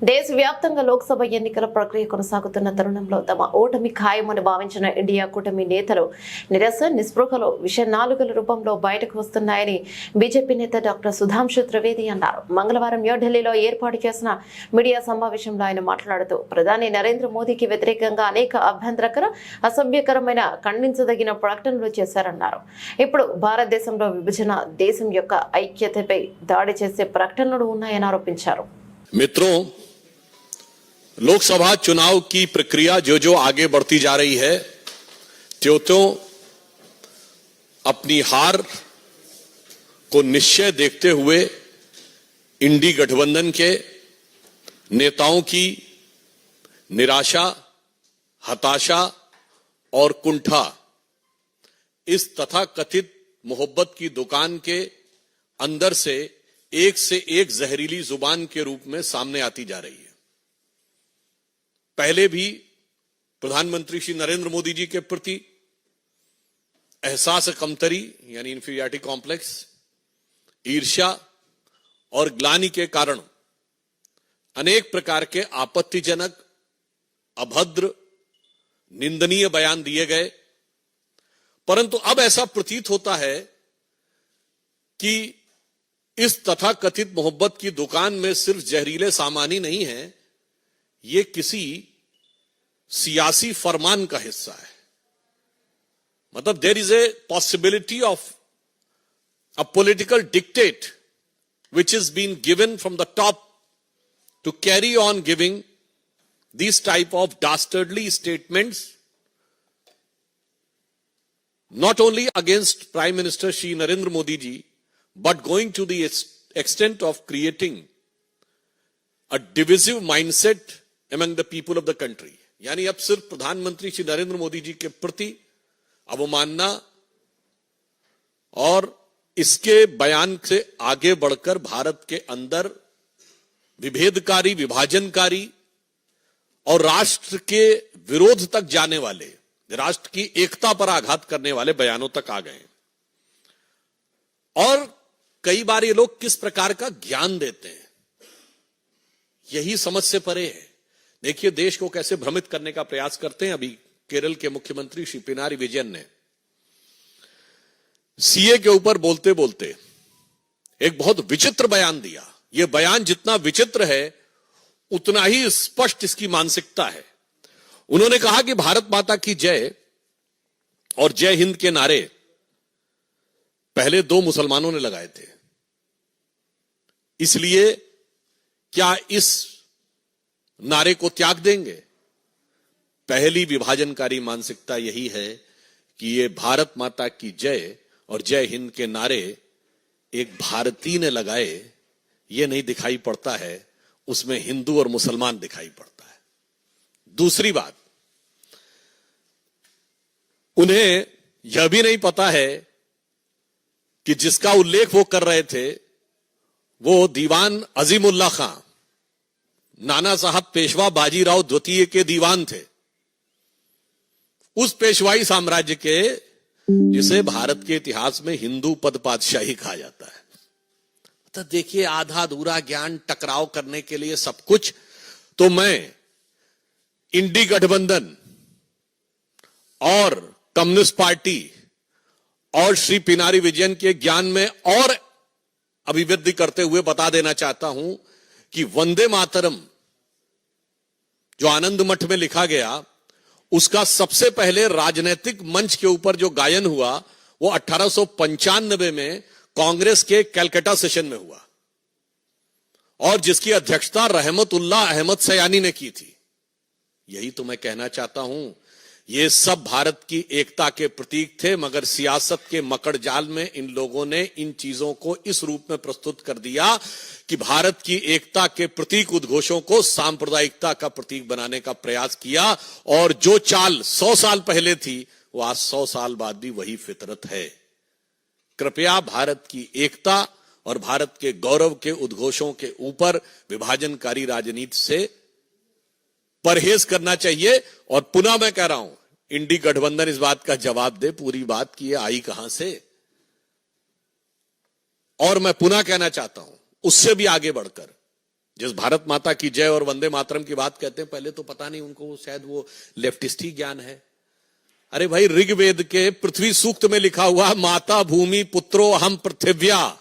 దేశవ్యాప్తంగా లోక్సభ ఎన్నికల ప్రక్రియ కొనసాగుతున్న తరుణంలో తమ ఓటమి ఖాయమని భావించిన ఇండియా కూటమి నేతలు నిరస నిస్పృహలో విషనాలుగుల రూపంలో బయటకు వస్తున్నాయని బీజేపీ నేత డాక్టర్ సుధాంశు త్రివేది అన్నారు. మంగళవారం న్యూఢిల్లీలో ఏర్పాటు చేసిన మీడియా సమావేశంలో ఆయన మాట్లాడుతూ ప్రధాని నరేంద్ర మోదీకి వ్యతిరేకంగా అనేక అభ్యంతరకర అసభ్యకరమైన ఖండించదగిన ప్రకటనలు చేశారన్నారు. ఇప్పుడు భారతదేశంలో విభజన, దేశం యొక్క ఐక్యతపై దాడి చేసే ప్రకటనలు ఉన్నాయని ఆరోపించారు. मित्रों, लोकसभा चुनाव की प्रक्रिया जो आगे बढ़ती जा रही है, त्यों अपनी हार को निश्चय देखते हुए इंडी गठबंधन के नेताओं की निराशा, हताशा और कुंठा इस तथाकथित मोहब्बत की दुकान के अंदर से एक जहरीली जुबान के रूप में सामने आती जा रही है। पहले भी प्रधानमंत्री श्री नरेंद्र मोदी जी के प्रति एहसास कमतरी यानी इंफीरियरिटी कॉम्प्लेक्स, ईर्ष्या और ग्लानि के कारण अनेक प्रकार के आपत्तिजनक, अभद्र, निंदनीय बयान दिए गए, परंतु अब ऐसा प्रतीत होता है कि इस तथाकथित मोहब्बत की दुकान में सिर्फ जहरीले सामान ही नहीं है, ये किसी सियासी फरमान का हिस्सा है। मतलब there is a possibility of a political dictate which is being given from the top to carry on giving these type of dastardly statements not only against Prime Minister Shri Narendra Modi ji, but going to the extent of creating a divisive mindset among the people of the country. यानी अब सिर्फ प्रधानमंत्री श्री नरेंद्र मोदी जी के प्रति अवमानना और इसके बयान से आगे बढ़कर भारत के अंदर विभेदकारी, विभाजनकारी और राष्ट्र के विरोध तक जाने वाले, राष्ट्र की एकता पर आघात करने वाले बयानों तक आ गए। और कई बार ये लोग किस प्रकार का ज्ञान देते हैं, यही समझ से परे है। देखिए देश को कैसे भ्रमित करने का प्रयास करते हैं। अभी केरल के मुख्यमंत्री श्री पिनारी विजयन ने सीए के ऊपर बोलते बोलते एक बहुत विचित्र बयान दिया। यह बयान जितना विचित्र है उतना ही स्पष्ट इसकी मानसिकता है। उन्होंने कहा कि भारत माता की जय और जय हिंद के नारे पहले 2 मुसलमानों ने लगाए थे, इसलिए क्या इस नारे को त्याग देंगे? पहली विभाजनकारी मानसिकता यही है कि ये भारत माता की जय और जय हिंद के नारे एक भारतीय ने लगाए, ये नहीं दिखाई पड़ता है, उसमें हिंदू और मुसलमान दिखाई पड़ता है। दूसरी बात, उन्हें यह भी नहीं पता है कि जिसका उल्लेख वो कर रहे थे वो दीवान अजीमुल्ला खां, नाना साहब पेशवा बाजीराव द्वितीय के दीवान थे, उस पेशवाई साम्राज्य के जिसे भारत के इतिहास में हिंदू पद पातशाही कहा जाता है। तो देखिए आधा अधूरा ज्ञान, टकराव करने के लिए सब कुछ। तो मैं इंडी गठबंधन और कम्युनिस्ट पार्टी और श्री पिनारी विजयन के ज्ञान में और अभिवृद्धि करते हुए बता देना चाहता हूं कि वंदे मातरम जो आनंद मठ में लिखा गया, उसका सबसे पहले राजनीतिक मंच के ऊपर जो गायन हुआ वो 1895 में कांग्रेस के कलकत्ता सेशन में हुआ और जिसकी अध्यक्षता रहमतुल्लाह अहमद सयानी ने की थी। यही तो मैं कहना चाहता हूं, ये सब भारत की एकता के प्रतीक थे, मगर सियासत के मकड़ जाल में इन लोगों ने इन चीजों को इस रूप में प्रस्तुत कर दिया कि भारत की एकता के प्रतीक उद्घोषों को सांप्रदायिकता का प्रतीक बनाने का प्रयास किया। और जो चाल 100 साल पहले थी वो आज 100 साल बाद भी वही फितरत है। कृपया भारत की एकता और भारत के गौरव के उद्घोषों के ऊपर विभाजनकारी राजनीति से परहेज करना चाहिए। और पुनः मैं कह रहा हूं, इंडी गठबंधन इस बात का जवाब दे पूरी बात की ये आई कहां से। और मैं पुनः कहना चाहता हूं, उससे भी आगे बढ़कर जिस भारत माता की जय और वंदे मातरम की बात कहते हैं, पहले तो पता नहीं उनको, शायद वो लेफ्टिस्ट ही ज्ञान है। अरे भाई, ऋग्वेद के पृथ्वी सूक्त में लिखा हुआ माता भूमि पुत्रो हम पृथिव्या,